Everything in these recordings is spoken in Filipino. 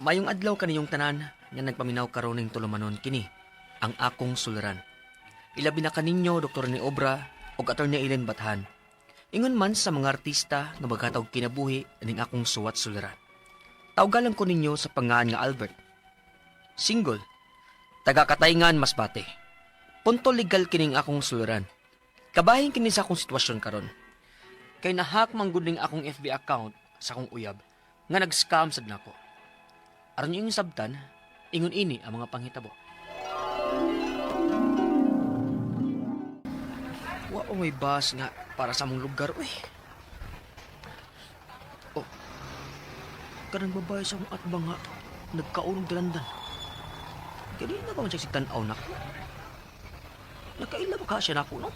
Mayong adlaw kaniyong tanan nga nagpaminaw karon ning tulumanon kini ang akong suliran. Ilabi na kaninyo Dr. ni Obra ug Attorney Ellen Bathan. Ingon man sa mga artista nga magkatawag kinabuhi ning akong suwat suliran. Tawgalan ko ninyo sa pangaan nga Albert. Single. Taga-Katayngan Masbate. Punto legal kining akong suliran. Kabahin kini sa akong sitwasyon karon. Kay nahak manggud ning akong FB account sa akong uyab nga nag-scam sad nako. Aron yung sabtan, ingon ini ang mga panghitabo. Wa may bus nga para sa among lugar, uy. Oh. Kanang babae sa akong atbang nga nagkaunong dalandan. Kaya na ba man siya si tanaw nako? Nakaila ba ka siya nako, no?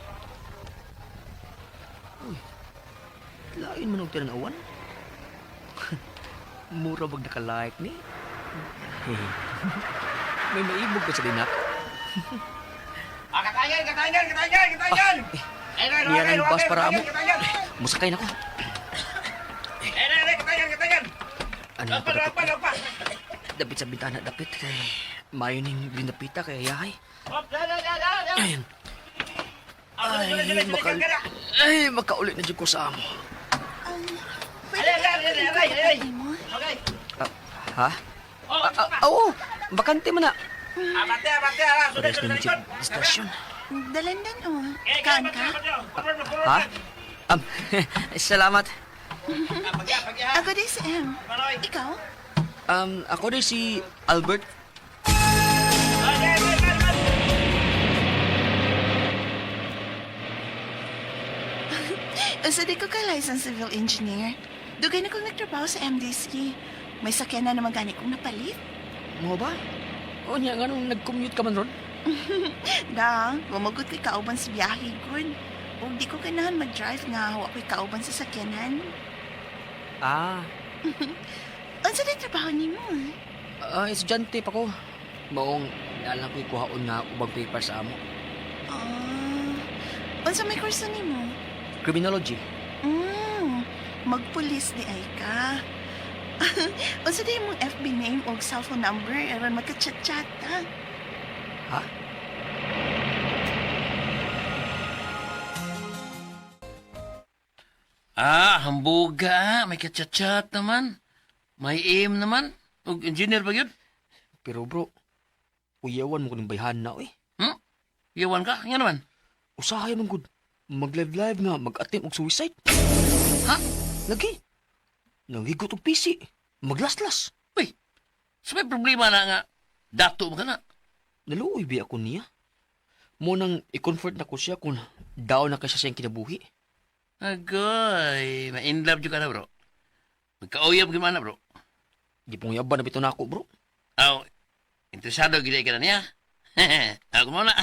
Uy. Lain man og tinanawan. Mura bag naka-like ni. May maibog ka sa dinak. Katayan! Niyan ang bus para amo. Musakay na ko. Katayan! Ano pa? Dapit sa bintana, dapit. Mayo ning binapita kay yahay. Ayun. Makaulit na dyan ko sa amo. Ha? Oo, bakante man na. Pares na dyan stasyon. Dalandan o. Kaan ka? Ha? Salamat. Ako din si Em. Ikaw? Ako din si Albert. Usa di ko ka licensed civil engineer. Dugay na kong nagtrabaho sa MDC. May sakyan na naman gani kong napalit. Mo ba? O niya, nga nung nag-commute ka man ron? Dang, mamagot ko'y kauban sa biyahe, good. O di ko ganahan mag-drive nga, hawa ko'y kauban sa sakyanan. Ah, Unsa di trabaho ni mo? estudyante pa ko. Maong, nalang ko'y kuhaon nga ubang paper sa amo. Unsa may kurso ni mo? Criminology. Magpulis di ay ka. Unsa di mong FB name o cellphone number aron magka-chat-chat ha? Ha? Hambuga. May kachat-chat naman. May aim naman. O engineer ba yun? Pero bro, uyawan mo ko ng bayhan na, eh. Iyawan ka? Nga naman. Usahay man gud. Mag-live nga, mag-attempt og suicide. Ha? Lagi. Nanghigot og PC. Maglaslas. Uy, so may problema na nga. Dato mo ka na. Naluoy ba ako niya? Mo nang i-comfort na ko siya kung daw na kasi siyang kinabuhi. Agoy, ma-inlove ka na, bro. Magkauyab gimana, bro. Di pong yaban na bito na ako, bro. Aw, interesado gila ka na niya. Ako muna.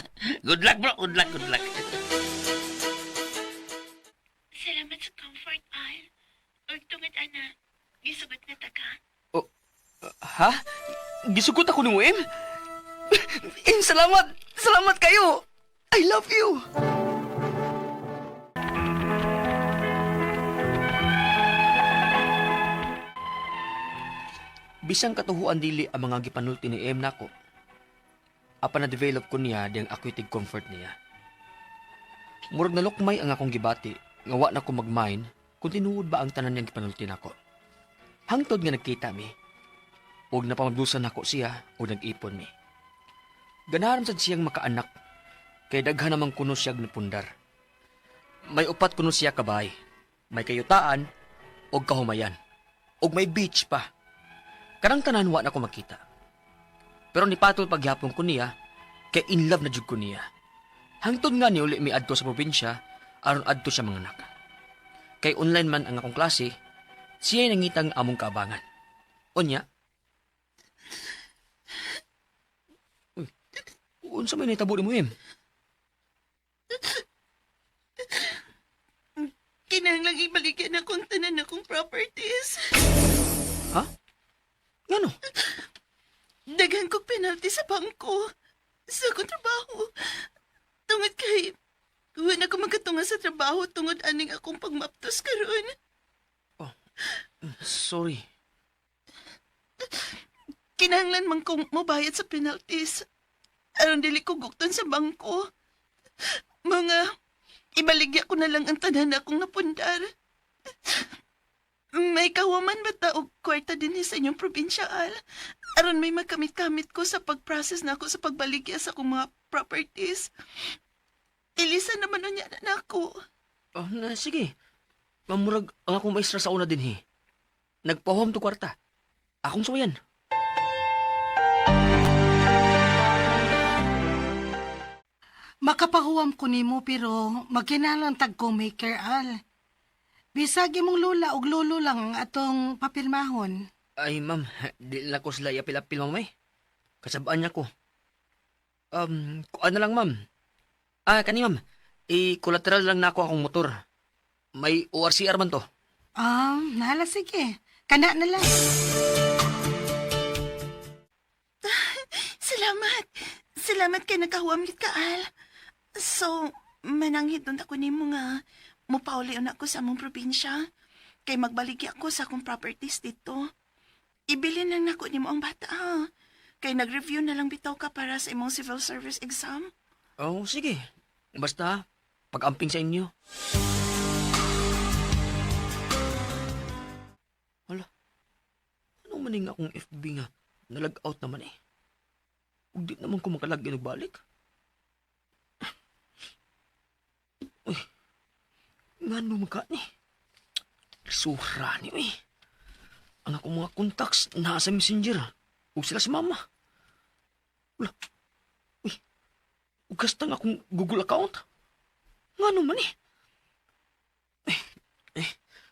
Good luck, bro. Good luck. Salamat sa comfort, Al. Ug tungod ana, gisugot na taka. Ha? Gisugot ako ni mo, Em? Em, salamat! Salamat kayo! I love you! Bisang katuhuan dili ang mga gipanulti ni Em nako. Apa na-develop ko niya diyang ako'y tig-comfort niya. Murag nalukmay ang akong gibati, nga wa na ko mag-mind kung tinuod ba ang tanan niyang gipanulti nako. Hangtod nga nagkita mi, ug napamagdusan nako siya ug nag-ipon mi. Ganahan sad siyang makaanak, kay daghan namang kuno siya napundar. May upat kuno siya kabay, may kayutaan ug kahumayan, ug may beach pa. Karang tanan wa na ko makita. Pero nipatol paghapon ko niya, kay in love na jud ko niya. Hangtod nga ni uli mi adto sa probinsya, aron adto siya mga anak. Kay online man ang akong klase, siya nangitang among kaabangan. Unya, unsa may nahitabo nimo, Em? Kinahanglang ibalikan akong tanan akong properties. Ha? Ngano? Daghan ko penalty sa bangko. Sa akong trabaho. Tungod kay... Huwag na ko magkatunga sa trabaho tungod aning akong pagmaptos karon. Sorry. kinahanglan man kong mobayad sa penalties. Aron dili ko gukton sa bangko. Mga ibaligya ko na lang ang tanan akong napundar. May kawaman ba ta og kwarta din sa inyong probinsyal? Aron may makamit-kamit ko sa pag-process na ako sa pagbaligya sa akong mga properties. Ilisa naman na niya na ako. Sige. Mamurag ang akong maestra sa una din, Nagpahom to kwarta. Akong suwayan. Makapahuwam ko nimo pero magkinalang tag ko maker al. Bisag imong lola ug lolo lang ang atong papirmahon. Ay, ma'am, di na ko sila iapil-apil, mamay. Kasabaan niya ko. Kuan na lang, ma'am. Kani, ma'am. I-collateral lang na ako akong motor. May ORCR man to. Nahala sige. Kana na lang. Salamat. Salamat kay nakahuamit ka, Al. So, mananghid doon ako nimo nga mupauli ako sa among probinsya. Kay magbaligi ako sa akong properties dito. Ibilin lang nako nimo ang bata, ha? Kay nag-review na lang bitaw ka para sa imong civil service exam. Sige. Basta, pag-amping sa inyo. Hala, anong maning akong FB nga? Nalag-out naman Huwag di naman ko makalagyan og balik. Uy, nga naman ka ni? Sura ni, uy. Ang akong mga contacts nasa messenger. Huwag sila si mama. Wala. Uy, ugas tang akong Google account. Nga naman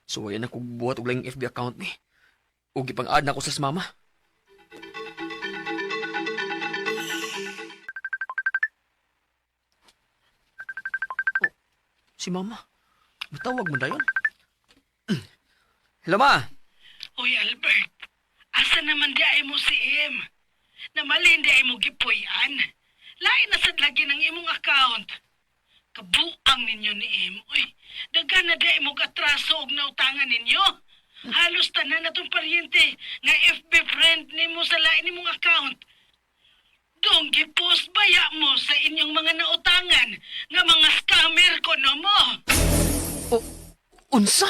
So, ayan ako buhat og lang FB account ni. Huwag ipang-add na ako sa mama. Si mama. Matawag mo na yun. Hello, ma. Uy, Albert, asa naman di ay mo si Em? Namalin di ay mo gipuyan. Lain na sad lagi ng imong account. Kabuang ninyo ni Em. Uy, daga na di ay mo katraso og nautangan ninyo. Halos tanan na tong paryente nga FB friend nimo sa lain nimong account. Dong gipost baya mo sa inyong mga nautangan nga mga scammer ko no mo. Unsa?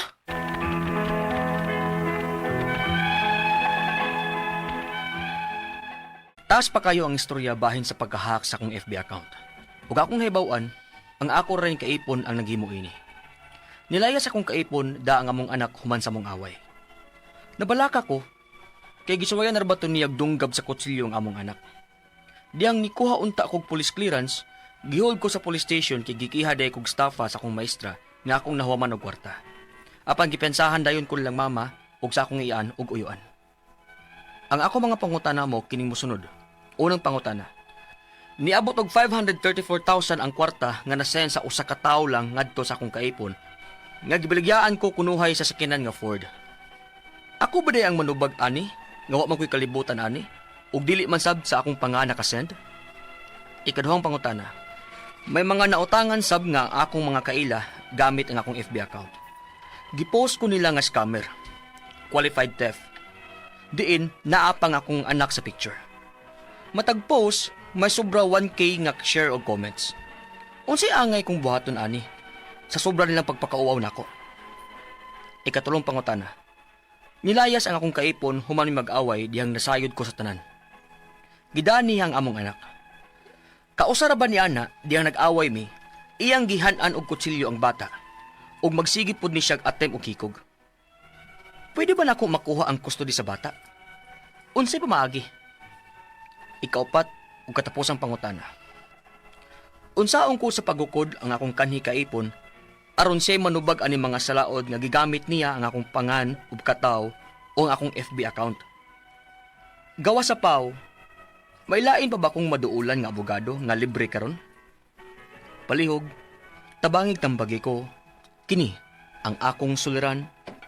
Taas pa kayo ang istorya bahin sa pagkahack sa akong FB account. Ug akong hibaw-an, ang ako rin kaipon ang naghimo ini. Nilayas akong kaipon da ang among anak human sa mong away. Nabalaka ko, kay gisuwayan na bato niyag dunggab sa kutsilyo ang among anak. Diyang nikuha unta kog police clearance, gihold ko sa police station kay gikihaday kog staffa sa akong maestra nga akong nahuwaman og kwarta. Apan gipensahan dayon ko lang mama ug sa akong iyan ug uyuan. Ang ako mga pangutana mo kining mosunod. Unang pangutana. Niabot og 534,000 ang kwarta nga nasend sa usa ka tawo lang ngadto sa akong kaipon. Nga gibiligyaan ko kunuhay sa sakinan nga Ford. Ako ba day ang manubag ani? Nga wa man ko'y kalibutan ani? Ug dili man sab sa akong pangana ka-send? Ikaduhang pangutana. May mga nautangan sab nga ang akong mga kaila gamit ang akong FB account. Gipost ko nila nga scammer. Qualified theft. Diin, naapang akong anak sa picture. Matag post, may sobra 1K nga share o comments. Unsay angay kong buhaton ani? Sa sobra nilang pagpakauaw nako. Ikatulong pangutana. Nilayas ang akong kaipon human mag-away dihang nasayod ko sa tanan. Gidani ang among anak. Kausara ba ni ana diyang nag-away mi, iyang gihanan og kutsilyo ang bata ug magsigit pud ni siya attempt og hikog. Pwede ba nako makuha ang custody sa bata? Unsay pamaagi? Ikaupat ug katapusang pangutana. Unsaon ko sa pagukod ang akong kanhi kaipon aron siya manubag ani mga salaod nga gigamit niya ang akong pangan ug kataw o ang akong FB account. Gawa sa paw, may lain pa ba kong maduulan nga abogado nga libre karon? Palihog, tabangig tambagi ko, kini ang akong suliran,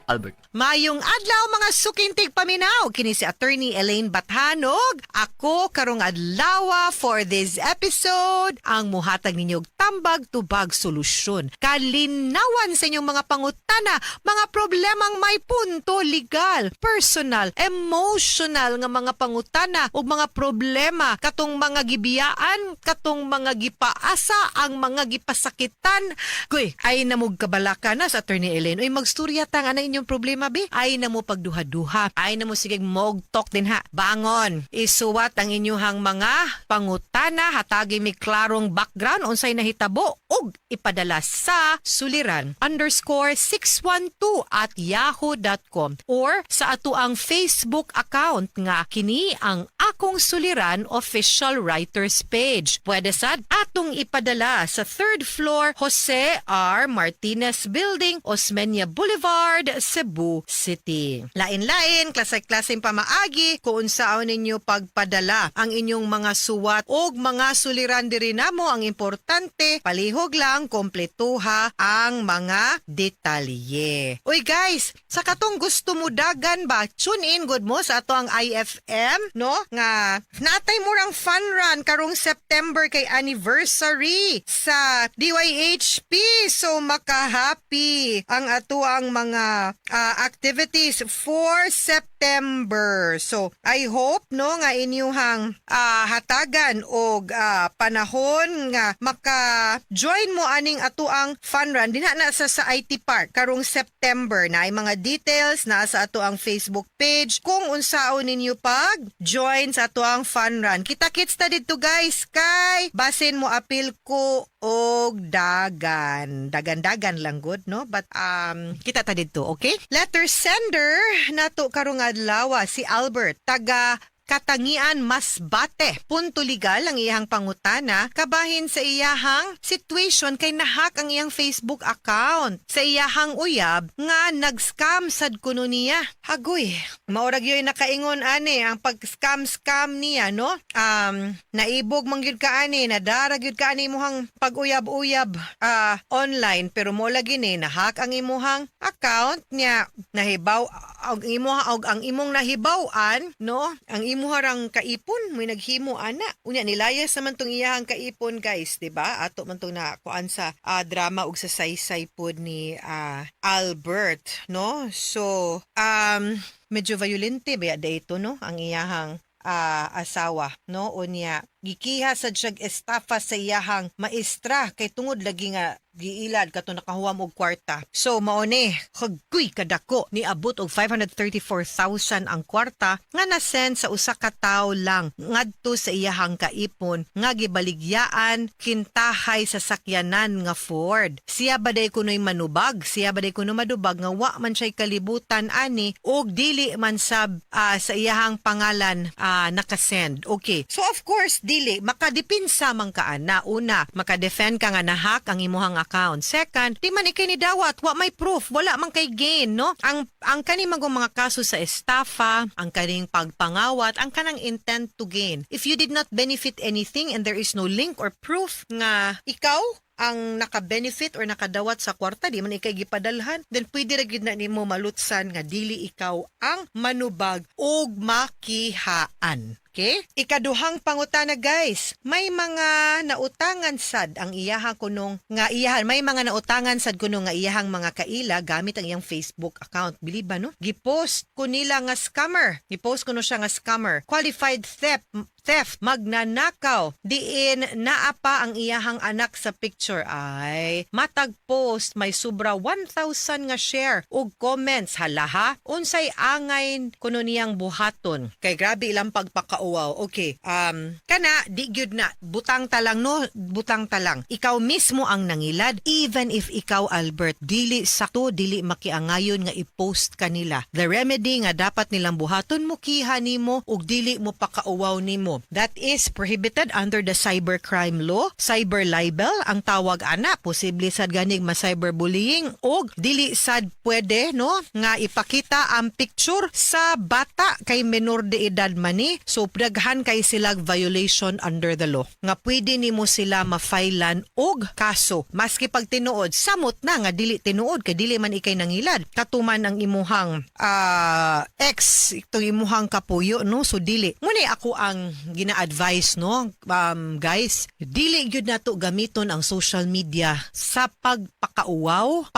Albert. Mayong adlaw mga sukintig paminaw, kini si Attorney Elaine Bathanog. Ako karong adlaw for this episode ang muhatag ninyog tambag tubag solusyon. Kalinawan sa inyong mga pangutana, mga problemang may punto legal, personal, emotional nga mga pangutana ug mga problema katong mga gibiyaan, katong mga gipaasa, ang mga gipasakitan. Kuy, ay namog kabalaka na sa Attorney Elaine. Uy, magstorya ta nga na inyong problema bi. Ay namo pagduha-duha. Ay namo sige mog talk din ha. Bangon. Isuwat ang inyong mga pangutana, hatagi mi klarong background unsay nahitabo ug ipadala sa suliran_612@yahoo.com or sa ato ang Facebook account nga kini ang Akong Suliran Official Writers Page. Pwede sad atong ipadala sa 3rd floor Jose R. Martinez Building, Osmeña Boulevard, Cebu City. Lain-lain, klase-klaseng pamaagi kung saan ninyo pagpadala ang inyong mga suwat o mga suliran diri namo. Ang importante, palihog lang, kompletuha ang mga detalye. Uy guys, sa katong gusto mo dagan ba, tune in good mo sa ato ang IFM, no? Nga, natay mo rang fun run karong September kay anniversary sa DYHP. So, makahappy ang ato ang mga activities for September. So, I hope no nga inyuhang hatagan og panahon nga maka-join mo aning ato ang fun run dinha na sa IT Park karong September. Na ay mga details na sa ato ang Facebook page kung unsaon ninyo pag-join sa ato ang fun run. Kita-kits ta dito guys kay basin mo apil ko og dagan. Dagan-dagan lang good, no? But, kita ta dito, okay? Letter sender, nato karong adlaw, si Albert, taga Katangian Masbate. Punto legal ang iyang pangutana kabahin sa iyahang situation kay nahak ang iyang Facebook account. Sa iyahang uyab nga nag-scam sad kuno niya. Hagoy, maurag yoy nakaingon ani ang pag-scam niya, no? Naibog man gyud ka ani, nadarag gyud ka ani imuhang pag-uyab-uyab online pero mo lagi ni nahak ang imuhang account niya. Nahibaw ang imong nahibaw-an, no? Ang imuharang kaipon may naghimo ana unya nilayas naman tong iyahang kaipon guys, diba? Ato man tong na kuan sa drama ug sa saysay pod ni Albert, no? So medyo violente ba dito, no, ang iyahang asawa, no? Unya gikiha sad siyag estafa sa iyahang maestra kay tungod lagi nga giilad kato nakahuam og kwarta. So mao ni hagkuy kadako ni abot og 534,000 ang kwarta nga nasend sa usa ka tawo lang ngadto sa iyahang kaipon nga gibaligyaan kintahay sa sakyanan nga Ford. Siya baday kunoy manubag, siya baday kuno madubag nga wa man siya kalibutan ani og dili man sab sa iyahang pangalan nakasend. Okay. So of course dili makadepinsa man ka ana. Una, makadefend ka nga nahak ang imuhang account. Second, di man ikay ni dawat, wa may proof, wala man kay gain, no? Ang kaning mga kaso sa estafa, ang kaning pagpangawat, ang kanang intent to gain. If you did not benefit anything and there is no link or proof nga ikaw ang naka-benefit or nakadawat sa kwarta, di man ikay gipadalhan, then pwede ra gyud na nimo malutsan nga dili ikaw ang manubag og makihaan. Okay? Ikaduhang pangutana guys, may mga nautangan sad ang iyahang kunong nga iyahan, may mga nautangan sad kunong nga iyahang mga kaila gamit ang iyang Facebook account. Believe ba no? Gipost ko nila nga scammer. Gipost ko no siya nga scammer. Qualified theft, magnanakaw. Diin naa pa ang iyahang anak sa picture. Ay, matag post may sobra 1,000 nga share ug comments. Halaha, unsay angay kuno niyang buhaton. Kay grabe ilang pagpakauwaw. Okay. Kana di gyud na butang talang, no, butang talang. Ikaw mismo ang nangilad even if ikaw Albert dili sakto, dili makiangayon nga i-post kanila. The remedy nga dapat nilang buhaton mo kiha nimo ug dili mo pakauwaw nimo. That is prohibited under the cybercrime law. Cyber libel ang tawag ana, posible sad ganig ma-cyberbullying og dili sad pwede, no, nga ipakita ang picture sa bata kay menor de edad man ni. So daghan kay sila violation under the law. Nga pwede nimo sila mafailan og kaso. Maski pag tinuod, samot na nga dili tinuod kay dili man ikay nangilad. Katuman ang imuhang ex, itong imuhang kapuyo, no? So dili. Muna ako ang gina-advise, no? Guys, dili gyud nato gamiton ang social media sa pagpakauwaw,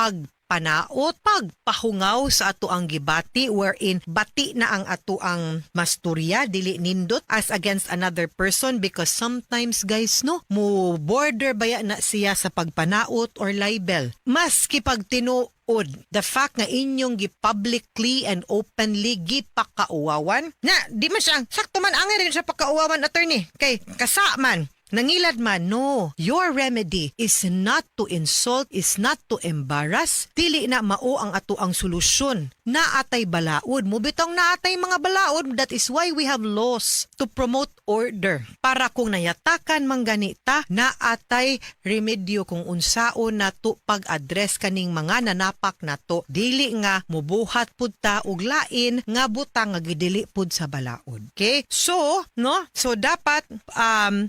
panaot, pagpahungaw sa ato ang gibati wherein bati na ang ato ang masturya, dili nindot as against another person because sometimes guys no, mo border baya na siya sa pagpanaot or libel. Maski pag tinuod, the fact nga inyong gi-publicly and openly gipakauwawan, na di man siya, sakto man angin rin siya pakauwawan attorney, kay kasaman. Nangilad man, no. Your remedy is not to insult, is not to embarrass. Dili na mao ang ato ang solusyon. Naatay balaod. Mubitong naatay mga balaod. That is why we have laws to promote order. Para kung nayatakan mangganita, naatay remedyo kung unsaon nato pag-address kaning mga nanapak nato. Dili nga mubuhat pud ta og lain nga butang nga gidili pud sa balaod. Okay? So, no? So dapat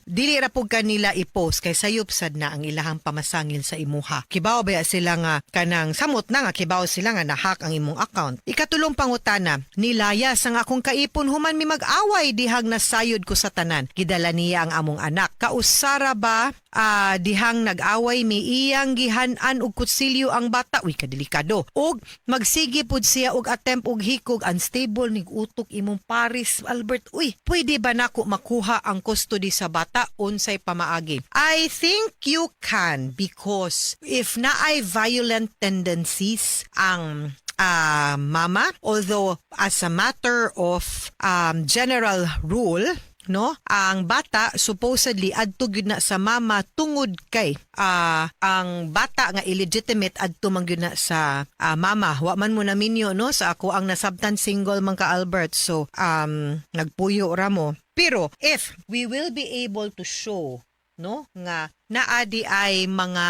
dili ra pug kanila i-post kay sayop sad na ang ilahang pamasangil sa imuha. Kibaw ba sila nga kanang samot na nga kibaw sila nga nahack ang imong account. Ikatulong pangutana, nilayas ang akong kaipon human mi mag-away dihang nasayod ko sa tanan. Gidala niya ang among anak. Kausara ba dihang nag-away mi iyang gihan-an og kutsilyo ang bata. Uy, kadelikado. Og magsige pud siya og attempt og hikog, unstable nig utok imong Paris Albert. Uy, pwede ba nako makuha ang custody sa bata unsay pamaagi? I think you can because if na ay violent tendencies ang mama, although as a matter of general rule, no, ang bata supposedly adto gyud na sa mama tungod kay ang bata nga illegitimate adto man gyud na sa mama. Wa man mo na minyo, no, sa ako ang nasabtan single man ka Albert, so nagpuyo ra mo. Pero if we will be able to show, no, nga naadi ay mga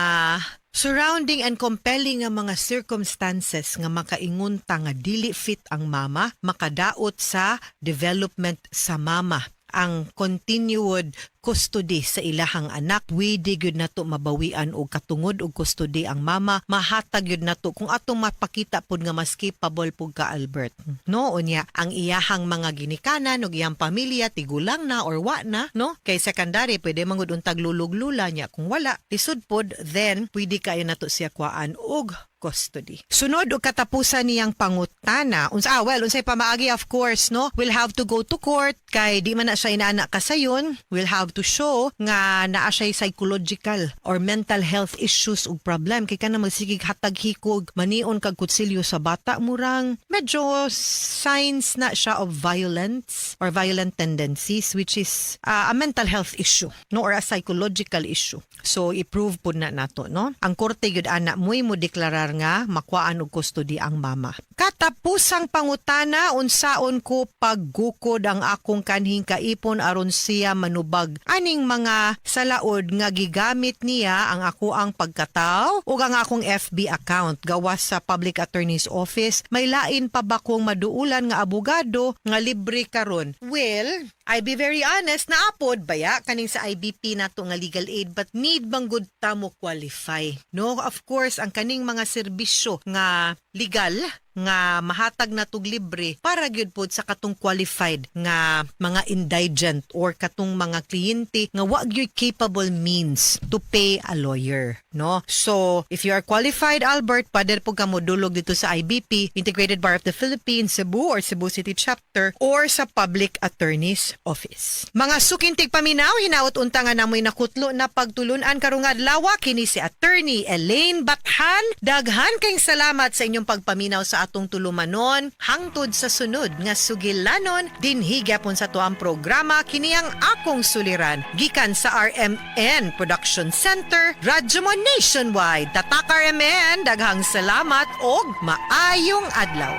surrounding and compelling nga mga circumstances nga makaingunta nga dili fit ang mama, makadaot sa development sa mama ang continued custody sa ilahang anak. Pwede gyud nato mabawian og katungod og custody ang mama, mahatag gyud nato kung atong mapakita pud nga mas capable pud ka Albert, no, unya ang iyahang mga ginikanan ug iyang pamilya tigulang na or wa na, no, kay secondary pwede mangud untag lulog-lula niya. Kung wala lisod pod, then pwede kayo nato siya kuan og custody. Sunod og katapusan niyang pangutana, unsay pamaagi, of course, no, we'll have to go to court kay di man na siya inana kasayon. We'll have to show nga naa siya psychological or mental health issues ug problem kay kana magsigig hatag hikog manion kag kutsilyo sa bata, murang medyo signs na siya of violence or violent tendencies, which is a mental health issue, no, or a psychological issue. So i-prove pud na nato, no. Ang korte gyud ana mo deklarar nga makuhaan og custody ang mama. Katapusang pangutana, unsaon ko paggukod ang akong kanhing kaipon aron siya manubag aning mga salaod nga gigamit niya ang ako ang pagkataw ug ang akong FB account gawas sa Public Attorney's Office. May lain pa ba kong maduulan nga abogado nga libre karon? Well, I be very honest, naapod baya kaning sa IBP nato nga legal aid, but need bang good ta mo qualify, no? Of course, ang kaning mga serbisyo nga legal nga mahatag na tug libre para gyud pod sa katong qualified nga mga indigent or katong mga kliyente nga wa gyud capable means to pay a lawyer, no? So if you are qualified, Albert, pwede po ka modulog dito sa IBP, Integrated Bar of the Philippines, Cebu or Cebu City Chapter, or sa Public Attorney's Office. Mga sukintig paminaw, hinaot unta nga namoy nakutlo na pagtulunan karong adlaw kini si Attorney Elaine Bathan. Daghan kayong salamat sa inyong pagpaminaw sa atong tulumanon. Hangtod sa sunod nga sugilanon, dinhi gyapon sa tuang programa kini ang akong suliran gikan sa RMN Production Center, Radyo Mo Nationwide. Tatak RMN, daghang salamat og maayong adlaw.